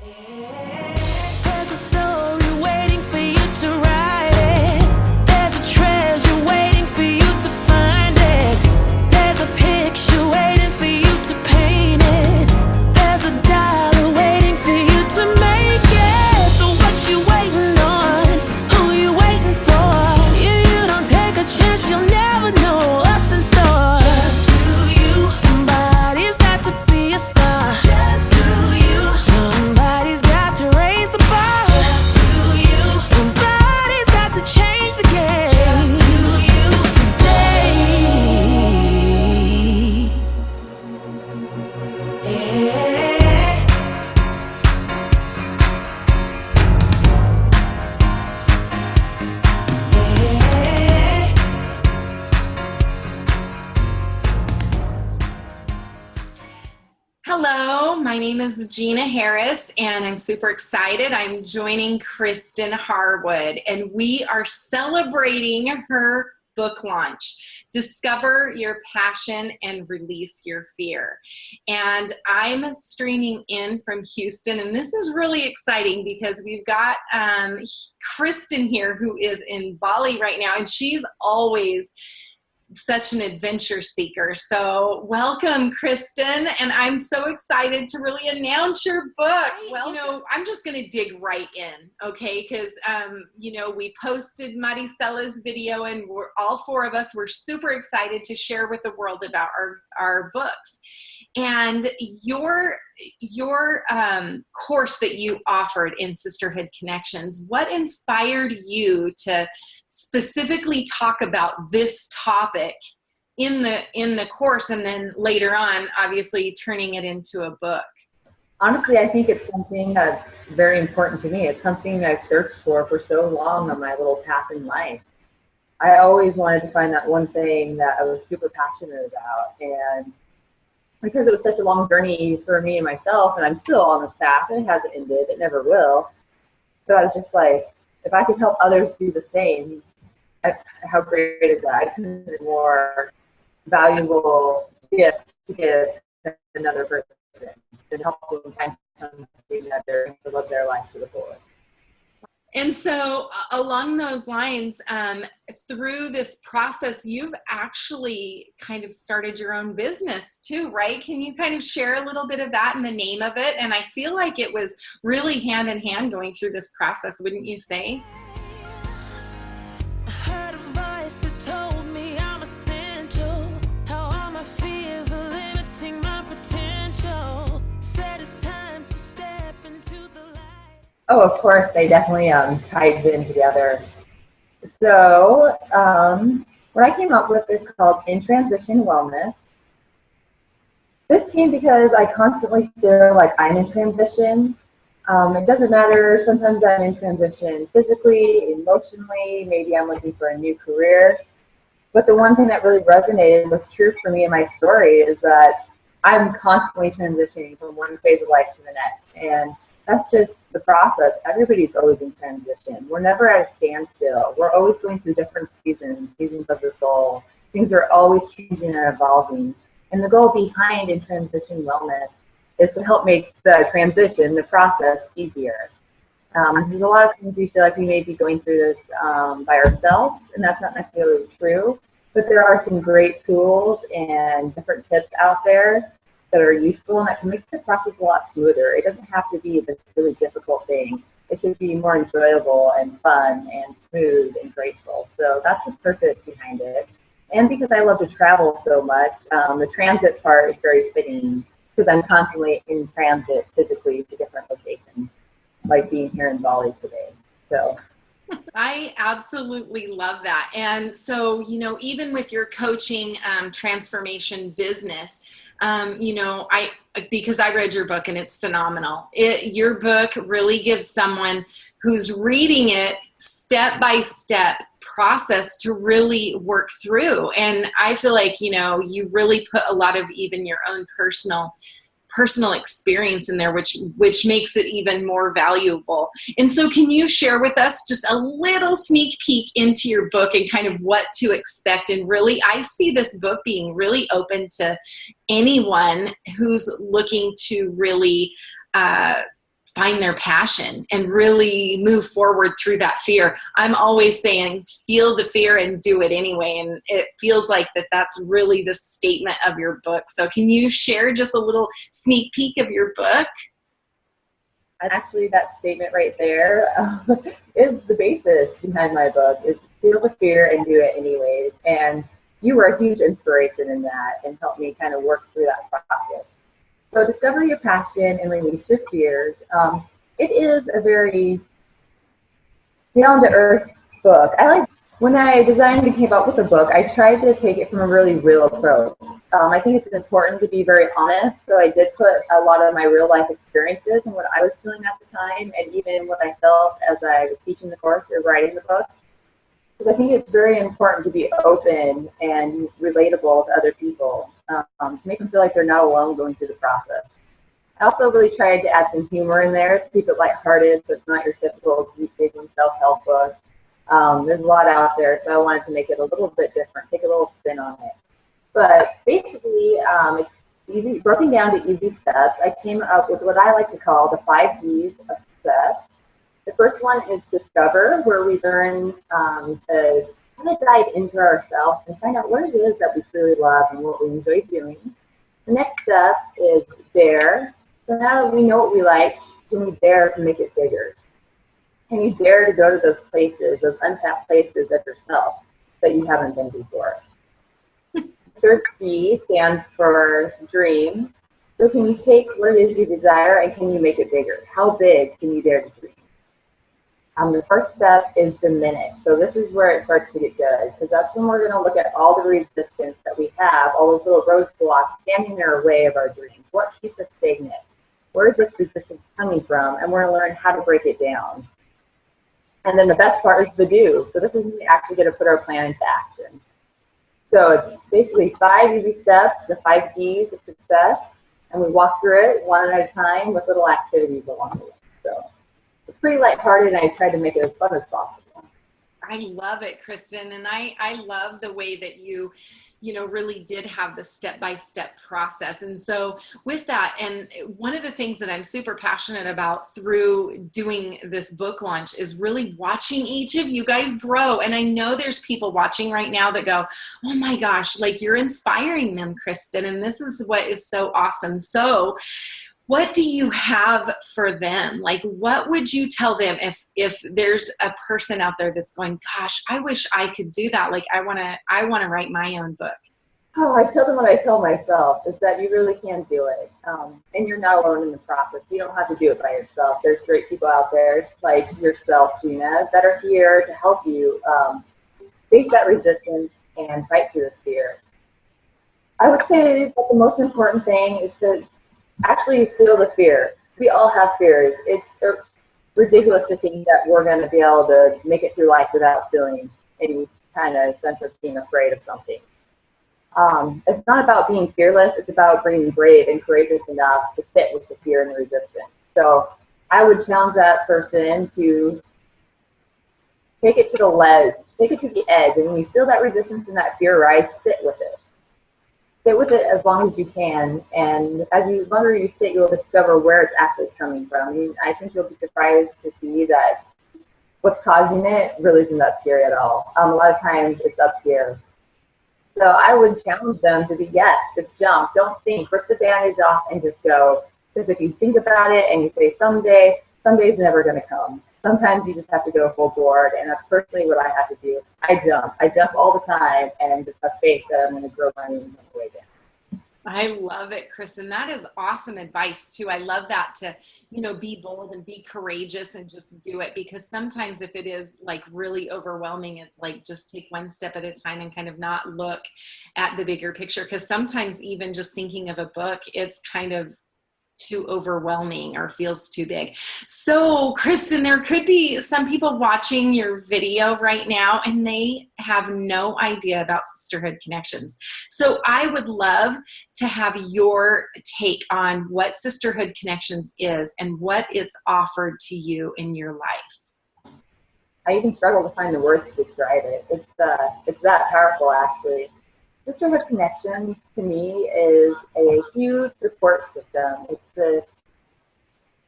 There's a story waiting for you to write it. There's a treasure waiting for you to find it. There's a picture waiting for you to paint it. There's a dollar waiting for you to make it. So what you waiting on? Who you waiting for? If you don't take a chance, you'll never know what's in store. Just do you. Somebody's got to be a star. Just do you. Somebody's got to raise the bar. Just do you. Somebody's got to change the game. Just do you today. Yeah. Yeah. Hello, my name is Gina Harris, and I'm super excited. I'm joining Kristin Harwood, and we are celebrating her book launch, Discover Your Passion and Release Your Fear. And I'm streaming in from Houston, and this is really exciting because we've got Kristin here, who is in Bali right now, and she's always such an adventure seeker. So welcome, Kristin, and I'm so excited to really announce your book. Well, I'm just going to dig right in, okay? Because, we posted Maricella's video, and we're all four of us were super excited to share with the world about our books. And your course that you offered in Sisterhood Connections, what inspired you to specifically talk about this topic in the course, and then later on, obviously, turning it into a book? Honestly, I think it's something that's very important to me. It's something I've searched for so long on my little path in life. I always wanted to find that one thing that I was super passionate about, and because it was such a long journey for me and myself, and I'm still on this path, and it hasn't ended, it never will. So I was just like, if I could help others do the same, how great is that? I couldn't have a more valuable gift to give to another person and help them find something that they're going to live their life to the fullest. And so along those lines, through this process, you've actually kind of started your own business too, right? Can you kind of share a little bit of that and the name of it? And I feel like it was really hand in hand going through this process, wouldn't you say? I heard a voice that told me I'm essential. How all my fears are limiting my potential. Said it's time to step into the light. Oh, of course, they definitely tied in together. So what I came up with is called In Transition Wellness. This came because I constantly feel like I'm in transition. It doesn't matter, sometimes I'm in transition physically, emotionally, maybe I'm looking for a new career. But the one thing that really resonated, was true for me in my story, is that I'm constantly transitioning from one phase of life to the next. And that's just the process. Everybody's always in transition. We're never at a standstill. We're always going through different seasons of the soul. Things are always changing and evolving. And the goal behind In Transition Wellness is to help make the transition, the process, easier. There's a lot of times we feel like we may be going through this by ourselves, and that's not necessarily true. But there are some great tools and different tips out there that are useful and that can make the process a lot smoother. It doesn't have to be this really difficult thing. It should be more enjoyable and fun and smooth and graceful. So that's the purpose behind it. And because I love to travel so much, the transit part is very fitting because I'm constantly in transit physically to different locations, like being here in Bali today. So I absolutely love that. And so, even with your coaching transformation business, because I read your book and it's phenomenal. Your book really gives someone who's reading it step-by-step process to really work through. And I feel like, you really put a lot of even your own personal experience in there, which makes it even more valuable. And so can you share with us just a little sneak peek into your book and kind of what to expect? And really, I see this book being really open to anyone who's looking to really find their passion and really move forward through that fear. I'm always saying, feel the fear and do it anyway. And it feels like that's really the statement of your book. So can you share just a little sneak peek of your book? Actually, that statement right there is the basis behind my book, is feel the fear and do it anyways. And you were a huge inspiration in that and helped me kind of work through that process. So discover your passion and release your fears. It is a very down-to-earth book. When I designed and came up with the book, I tried to take it from a really real approach. I think it's important to be very honest, so I did put a lot of my real-life experiences and what I was feeling at the time, and even what I felt as I was teaching the course or writing the book. Because I think it's very important to be open and relatable to other people, to make them feel like they're not alone going through the process. I also really tried to add some humor in there to keep it lighthearted, so it's not your typical deep-digging self-help book. There's a lot out there, so I wanted to make it a little bit different, take a little spin on it. But basically, it's easy, broken down to easy steps. I came up with what I like to call the 5 Ds of success. The first one is discover, where we learn to kind of dive into ourselves and find out what it is that we truly love and what we enjoy doing. The next step is dare. So now that we know what we like, can we dare to make it bigger? Can you dare to go to those places, those untapped places of yourself that you haven't been before? Third D stands for dream. So can you take what it is you desire and can you make it bigger? How big can you dare to dream? The first step is diminish. So this is where it starts to get good, because that's when we're going to look at all the resistance that we have, all those little roadblocks standing in our way of our dreams. What keeps us stagnant? Where is this resistance coming from? And we're going to learn how to break it down. And then the best part is the do. So this is when we actually get to put our plan into action. So it's basically 5 easy steps, the 5 Ds of success, and we walk through it one at a time with little activities along the way. So it's pretty lighthearted, and I tried to make it as fun as possible. I love it, Kristin, and I love the way that you really did have the step-by-step process. And so with that, and one of the things that I'm super passionate about through doing this book launch is really watching each of you guys grow. And I know there's people watching right now that go, oh my gosh, like you're inspiring them, Kristin, and this is what is so awesome. So what do you have for them? Like, what would you tell them if there's a person out there that's going, gosh, I wish I could do that. Like, I want to write my own book. Oh, I tell them what I tell myself, is that you really can do it. And you're not alone in the process. You don't have to do it by yourself. There's great people out there like yourself, Gina, that are here to help you face that resistance and fight through the fear. I would say that the most important thing is to actually feel the fear. We all have fears. It's ridiculous to think that we're going to be able to make it through life without feeling any kind of sense of being afraid of something. It's not about being fearless. It's about being brave and courageous enough to sit with the fear and the resistance. So I would challenge that person to take it to the ledge, take it to the edge, and when you feel that resistance and that fear rise, sit with it. Sit with it as long as you can, and the longer you sit, you'll discover where it's actually coming from. I mean, I think you'll be surprised to see that what's causing it really isn't that scary at all. A lot of times it's up here. So I would challenge them to be, yes, just jump. Don't think. Rip the bandage off and just go. Because if you think about it and you say someday's never going to come. Sometimes you just have to go full board, and that's personally what I have to do. I jump all the time, and just have faith that I'm going to grow my own way down. I love it, Kristin. That is awesome advice too. I love that, to, be bold and be courageous and just do it, because sometimes if it is like really overwhelming, it's like just take one step at a time and kind of not look at the bigger picture. Because sometimes even just thinking of a book, it's kind of too overwhelming or feels too big. So Kristin, there could be some people watching your video right now and they have no idea about Sisterhood Connections. So I would love to have your take on what Sisterhood Connections is and what it's offered to you in your life. I even struggle to find the words to describe it. It's that powerful, actually. Sisterhood Connections, to me, is a huge support system. It's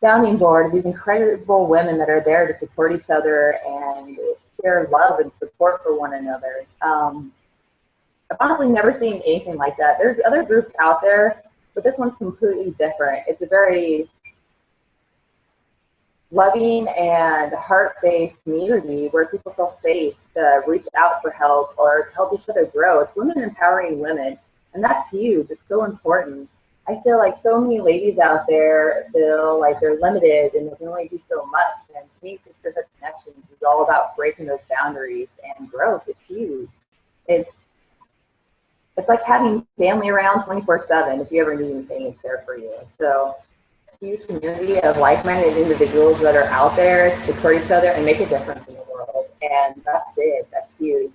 sounding board of these incredible women that are there to support each other and share love and support for one another. I've honestly never seen anything like that. There's other groups out there, but this one's completely different. It's a very loving and heart-based community where people feel safe to reach out for help or to help each other grow. It's women empowering women, and that's huge. It's so important. I feel like so many ladies out there feel like they're limited and they can only do so much. And to me, Sisterhood Connections is all about breaking those boundaries, and growth is huge. It's like having family around 24/7. If you ever need anything, it's there for you. So, a huge community of like-minded individuals that are out there to support each other and make a difference in the world. And that's big. That's huge.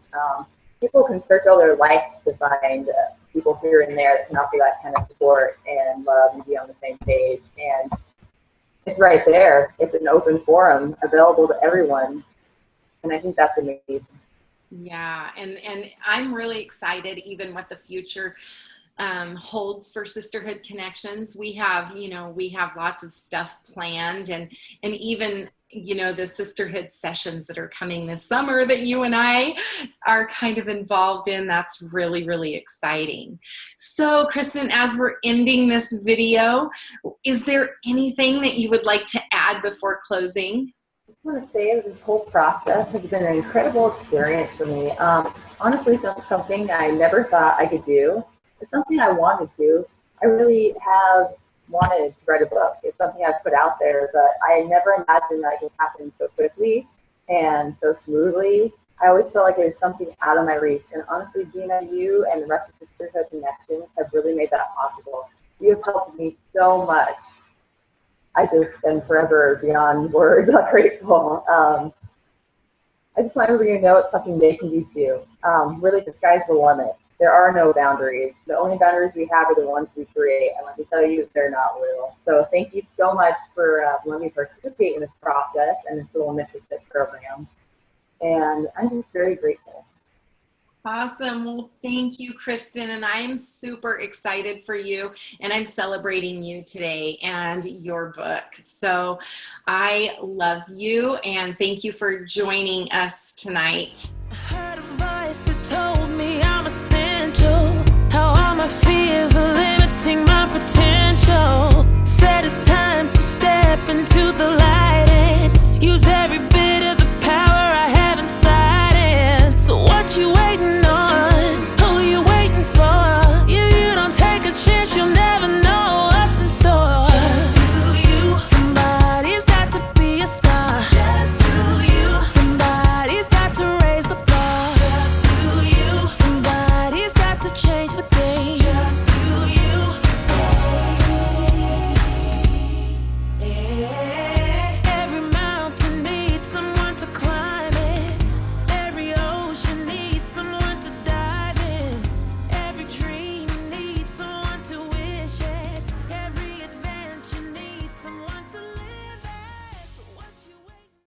People can search all their likes to find people here and there that can offer that kind of support and love and be on the same page. And it's right there. It's an open forum available to everyone. And I think that's amazing. Yeah, and I'm really excited even what the future holds for Sisterhood Connections. We have lots of stuff planned, and even the sisterhood sessions that are coming this summer that you and I are kind of involved in. That's really, really exciting. So Kristin, as we're ending this video, is there anything that you would like to add before closing? I just want to say this whole process has been an incredible experience for me. Honestly, something I never thought I could do. It's something I wanted to. I really have wanted to write a book. It's something I've put out there, but I never imagined that it could happen so quickly and so smoothly. I always felt like it was something out of my reach. And honestly, Gina, you and the rest of Sisterhood Connections have really made that possible. You have helped me so much. I just am forever beyond words grateful. I just want everybody to know it's something they can do too. Really, the sky's the limit. There are no boundaries. The only boundaries we have are the ones we create, and let me tell you, they're not real. So thank you so much for letting me participate in this process and this little mentorship program. And I'm just very grateful. Awesome. Well, thank you, Kristin. And I am super excited for you. And I'm celebrating you today and your book. So I love you. And thank you for joining us tonight. I heard a voice that told me I'm essential. How all my fears are limiting my potential. Said it's time to step into the